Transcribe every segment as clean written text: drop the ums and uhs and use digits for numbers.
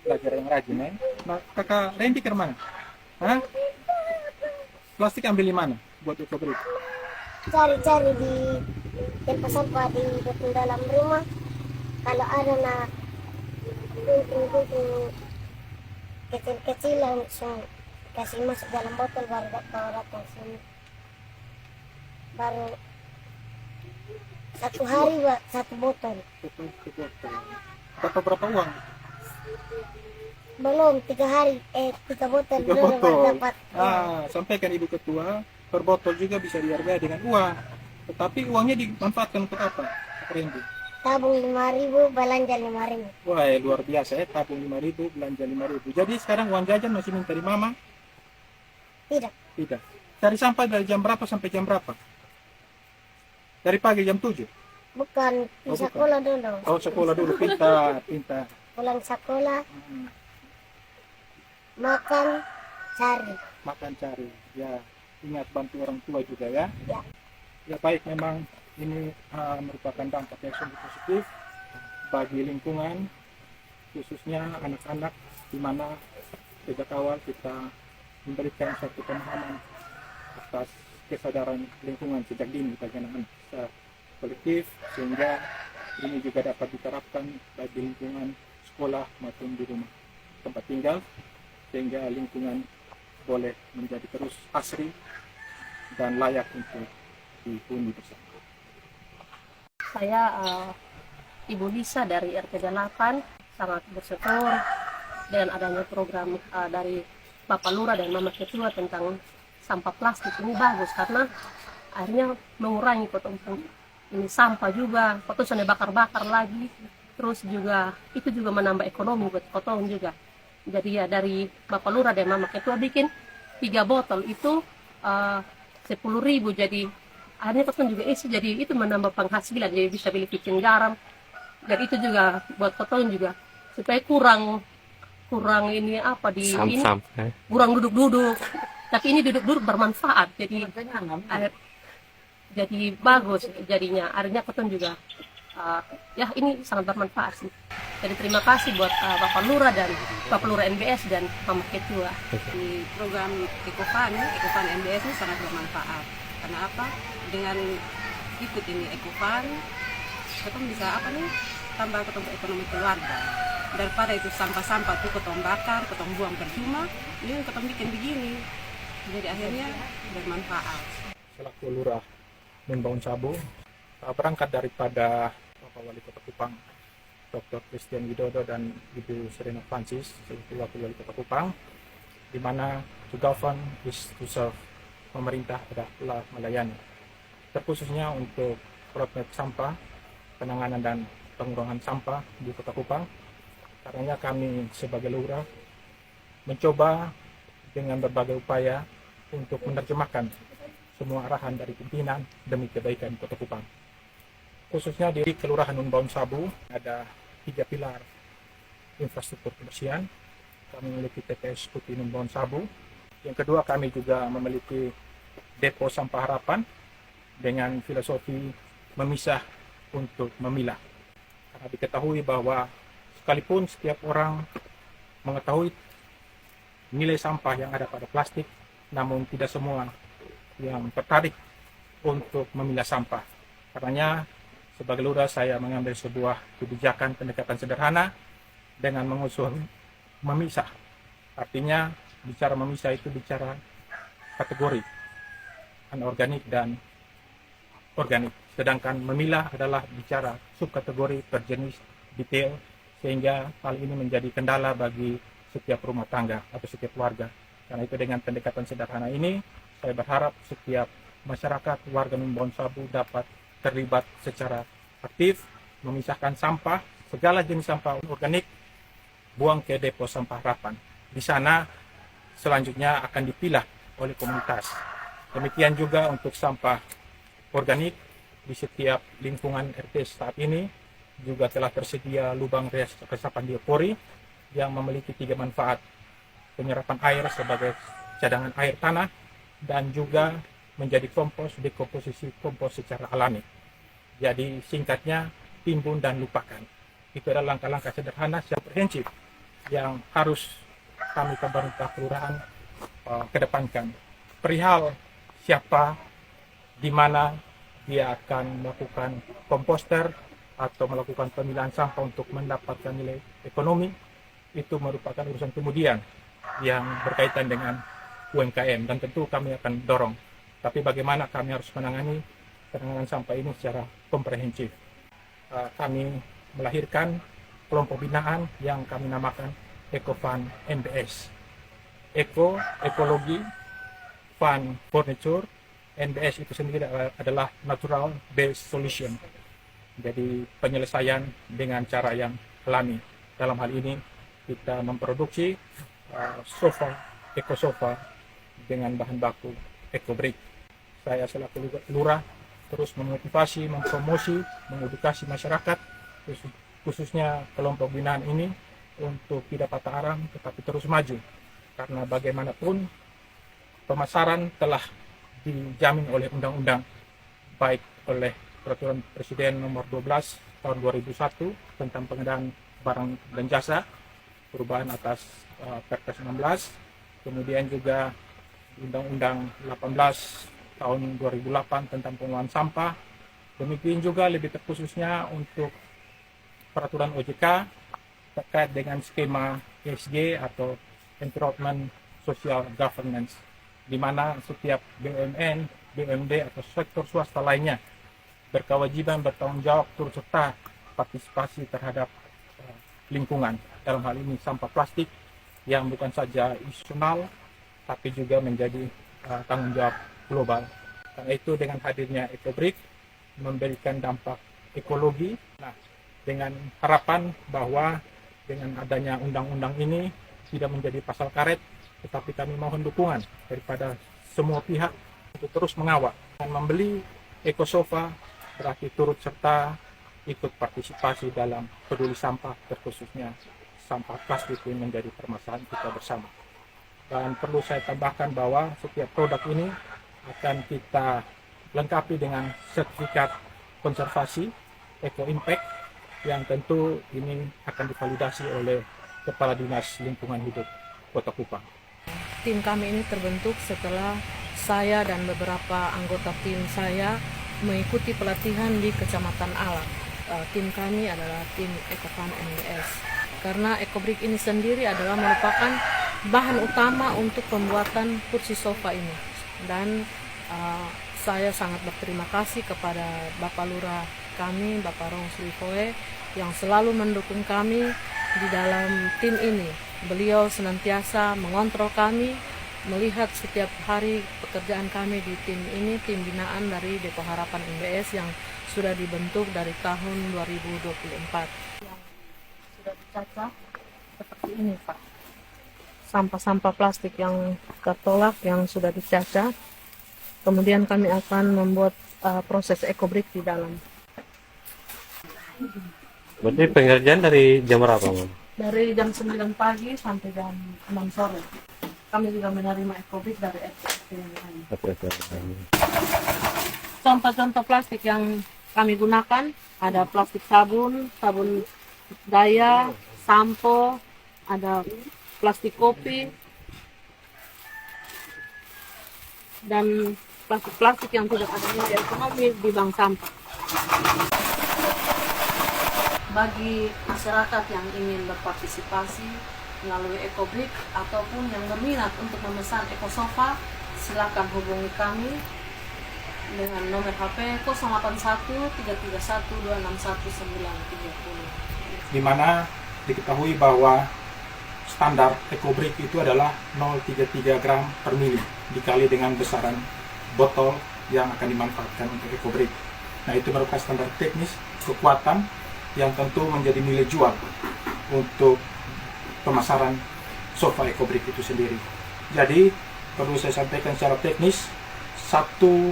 belajar yang rajin ya. Nah, kakak Randy ke mana? Hah? Plastik ambil di mana? Buat recovery. Cari-cari di tempat sampah di depan dalam rumah. Kalau ada nak gunting-gunting kecil-kecil langsung kasih masuk dalam botol baru datang sini. Baru satu hari buat satu botol. Dapat berapa uang? Belum 3 hari, 3 botol Tiga belum baru botol. dapat. Sampaikan Ibu Ketua, per botol juga bisa dihargai dengan uang. Tetapi uangnya dimanfaatkan untuk apa, Pak Randy? Tabung 5.000, belanja 5.000. Wah, luar biasa ya, tabung 5.000, belanja 5.000. Jadi sekarang uang jajan masih minta di mama? Tidak, Tidak. Cari sampah dari jam berapa sampai jam berapa? Dari pagi jam 7? bukan di Oh, bukan. sekolah dulu. Oh, sekolah dulu, pintar. Pulang sekolah, Hmm, makan, cari. makan cari. Ya, ingat bantu orang tua juga ya. Ya, Ya baik, memang ini merupakan dampak yang sungguh positif bagi lingkungan, khususnya anak-anak, di mana sejak awal kita memberikan satu pemahaman atas kesadaran lingkungan sejak dini bagi anak-anak secara kolektif, sehingga ini juga dapat diterapkan bagi lingkungan sekolah maupun di rumah tempat tinggal, sehingga lingkungan boleh menjadi terus asri dan layak untuk dihuni bersama. Saya Ibu Lisa dari RT 8 sangat bersyukur dengan adanya program dari Bapak Lurah dan Mama Ketua tentang sampah plastik ini bagus karena akhirnya mengurangi potong ini sampah juga, potong bakar-bakar lagi, terus juga itu juga menambah ekonomi buat potong juga. Jadi ya dari Bapak Lurah dan Mama Ketua bikin 3 botol itu 10.000, jadi akhirnya potong juga isi, jadi itu menambah penghasilan, jadi bisa beli kitchen garam, dan itu juga buat potong juga supaya kurang ini apa di ini kurang duduk-duduk, tapi ini duduk-duduk bermanfaat, jadi bagus jadinya akhirnya potong juga ya ini sangat bermanfaat sih. Jadi terima kasih buat Bapak Lurah dan Bapak Lurah NBS dan Mama Ketua. Di program Ekofan NBS ini sangat bermanfaat. Karena apa? Dengan ikut ini Ekofan, kita bisa tambah ketemu ekonomi keluarga. Daripada itu sampah-sampah tuh ketong bakar, ketong buang percuma, ini ketong bikin begini. Jadi akhirnya bermanfaat. Selaku Lurah Membangun Sabu, berangkat daripada Bapak Wali Kota Kupang Dr. Christian Widodo dan Ibu Serena Francis sebagai Wakil Wali Kota Kupang, di mana to govern is to serve, pemerintah adalah melayani, terkhususnya untuk proyek sampah, penanganan dan pengurangan sampah di Kota Kupang. Karena kami sebagai lurah mencoba dengan berbagai upaya untuk menerjemahkan semua arahan dari pimpinan demi kebaikan Kota Kupang. Khususnya di Kelurahan Membangun Sabu ada 3 pilar infrastruktur kebersihan. Kami memiliki TPS Putih Membangun Sabu. Yang kedua, kami juga memiliki depo sampah harapan dengan filosofi memisah untuk memilah. Karena diketahui bahwa sekalipun setiap orang mengetahui nilai sampah yang ada pada plastik, namun tidak semua yang tertarik untuk memilah sampah. Karenanya sebagai lurah saya mengambil sebuah kebijakan pendekatan sederhana dengan mengusung memisah. Artinya bicara memisah itu bicara kategori anorganik dan organik. Sedangkan memilah adalah bicara subkategori per jenis detail, sehingga hal ini menjadi kendala bagi setiap rumah tangga atau setiap warga. Karena itu dengan pendekatan sederhana ini saya berharap setiap masyarakat warga Membangun Sabu dapat terlibat secara aktif memisahkan sampah, segala jenis sampah organik, buang ke depo sampah harapan. Di sana selanjutnya akan dipilah oleh komunitas. Demikian juga untuk sampah organik di setiap lingkungan RT saat ini juga telah tersedia lubang resapan biopori yang memiliki 3 manfaat: penyerapan air sebagai cadangan air tanah dan juga menjadi kompos, dekomposisi kompos secara alami. Jadi singkatnya, timbun dan lupakan. Itu adalah langkah-langkah sederhana yang komprehensif yang harus kami pemerintah kelurahan kedepankan. Perihal siapa, di mana dia akan melakukan komposter atau melakukan pemilahan sampah untuk mendapatkan nilai ekonomi, itu merupakan urusan kemudian yang berkaitan dengan UMKM, dan tentu kami akan dorong. Tapi bagaimana kami harus menangani penanganan sampah ini secara komprehensif. Kami melahirkan kelompok binaan yang kami namakan EcoFund NBS. Eco, ekologi, fun, furniture, NBS itu sendiri adalah natural based solution. Jadi penyelesaian dengan cara yang alami. Dalam hal ini kita memproduksi sofa, eco sofa dengan bahan baku EcoBrick. Saya selaku lurah terus memotivasi, mempromosi, mengedukasi masyarakat, khususnya kelompok binaan ini untuk tidak patah arang tetapi terus maju. Karena bagaimanapun pemasaran telah dijamin oleh undang-undang, baik oleh Peraturan Presiden Nomor 12 tahun 2001 tentang pengadaan barang dan jasa, perubahan atas Perpres 16, kemudian juga Undang-Undang 18 tahun 2008 tentang pengelolaan sampah. Demikian juga lebih terkhususnya untuk peraturan OJK terkait dengan skema ESG atau Environment Social Governance, di mana setiap BUMN, BUMD atau sektor swasta lainnya berkewajiban bertanggung jawab turut serta partisipasi terhadap lingkungan. Dalam hal ini sampah plastik yang bukan saja nasional tapi juga menjadi tanggung jawab global. Karena itu dengan hadirnya EcoBrick memberikan dampak ekologi. Nah, dengan harapan bahwa dengan adanya undang-undang ini tidak menjadi pasal karet, tetapi kami mohon dukungan daripada semua pihak untuk terus mengawal. Dan membeli EcoSofa berarti turut serta ikut partisipasi dalam peduli sampah, terkhususnya sampah plastik yang menjadi permasalahan kita bersama. Dan perlu saya tambahkan bahwa setiap produk ini akan kita lengkapi dengan sertifikat konservasi Eco Impact yang tentu ini akan divalidasi oleh Kepala Dinas Lingkungan Hidup Kota Kupang. Tim kami ini terbentuk setelah saya dan beberapa anggota tim saya mengikuti pelatihan di Kecamatan Alak. Tim kami adalah tim EcoFund NBS. Karena EcoBrick ini sendiri adalah merupakan bahan utama untuk pembuatan kursi sofa ini. Dan saya sangat berterima kasih kepada Bapak Lurah kami, Bapak Rong Srifoe, yang selalu mendukung kami di dalam tim ini. Beliau senantiasa mengontrol kami, melihat setiap hari pekerjaan kami di tim ini, tim binaan dari Depo Harapan NBS yang sudah dibentuk dari tahun 2024. Yang sudah dicacah seperti ini, Pak. Sampah-sampah plastik yang tertolak yang sudah dicacah. Kemudian kami akan membuat proses EcoBrick di dalam. Berarti pengerjaan dari jam berapa, Mam? Dari jam 9 pagi sampai jam 6 sore. Kami juga menerima EcoBrick dari RT yang lain. Contoh-contoh plastik yang kami gunakan ada plastik sabun, sabun daya, sampo, ada plastik kopi, dan plastik-plastik yang tidak ada nilai ekonomi di bank sampah. Bagi masyarakat yang ingin berpartisipasi melalui EcoBrick ataupun yang berminat untuk memesan EcoSofa, silakan hubungi kami dengan nomor HP 081 331 261 930. Di mana diketahui bahwa standar EcoBrick itu adalah 0,33 gram per mili dikali dengan besaran botol yang akan dimanfaatkan untuk EcoBrick. Nah, itu merupakan standar teknis kekuatan yang tentu menjadi nilai jual untuk pemasaran sofa EcoBrick itu sendiri. Jadi perlu saya sampaikan secara teknis, 1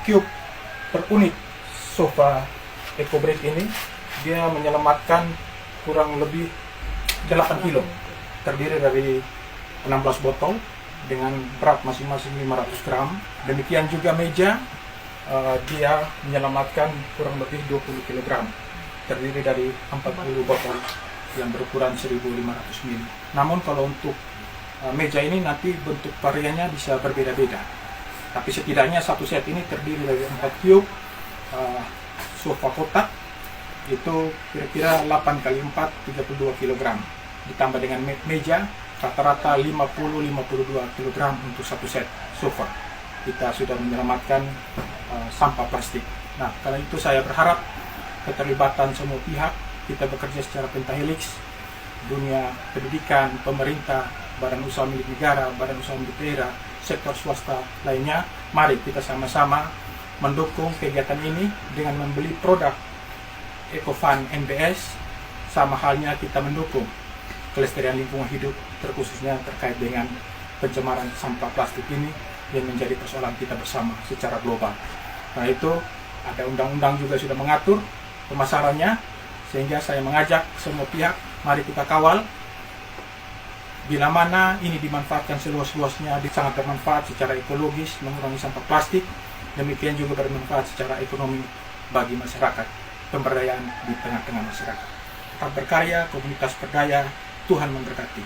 cube per unit sofa EcoBrick ini dia menyelamatkan kurang lebih 8 kilo, terdiri dari 16 botol dengan berat masing-masing 500 gram. Demikian juga meja, dia menyelamatkan kurang lebih 20 kg, terdiri dari 40 botol yang berukuran 1500 mili. Namun kalau untuk meja ini nanti bentuk variannya bisa berbeda-beda. Tapi setidaknya satu set ini terdiri dari 4 cube sofa kotak, itu kira-kira 8 x 4 32 kg, ditambah dengan meja rata-rata 50-52 kg untuk satu set sofa. Kita sudah menyelamatkan sampah plastik. Nah, karena itu saya berharap keterlibatan semua pihak, kita bekerja secara pentahelix, dunia pendidikan, pemerintah, badan usaha milik negara, badan usaha milik daerah, sektor swasta lainnya. Mari kita sama-sama mendukung kegiatan ini dengan membeli produk Ecofan NBS, sama halnya kita mendukung kelestarian lingkungan hidup, terkhususnya terkait dengan pencemaran sampah plastik ini yang menjadi persoalan kita bersama secara global. Nah, itu ada undang-undang juga sudah mengatur pemasarannya, sehingga saya mengajak semua pihak, mari kita kawal. Bila mana ini dimanfaatkan seluas-luasnya, sangat bermanfaat secara ekologis, mengurangi sampah plastik, demikian juga bermanfaat secara ekonomi bagi masyarakat, pemberdayaan di tengah-tengah masyarakat. Tetap berkarya, komunitas berdaya, Tuhan memberkati.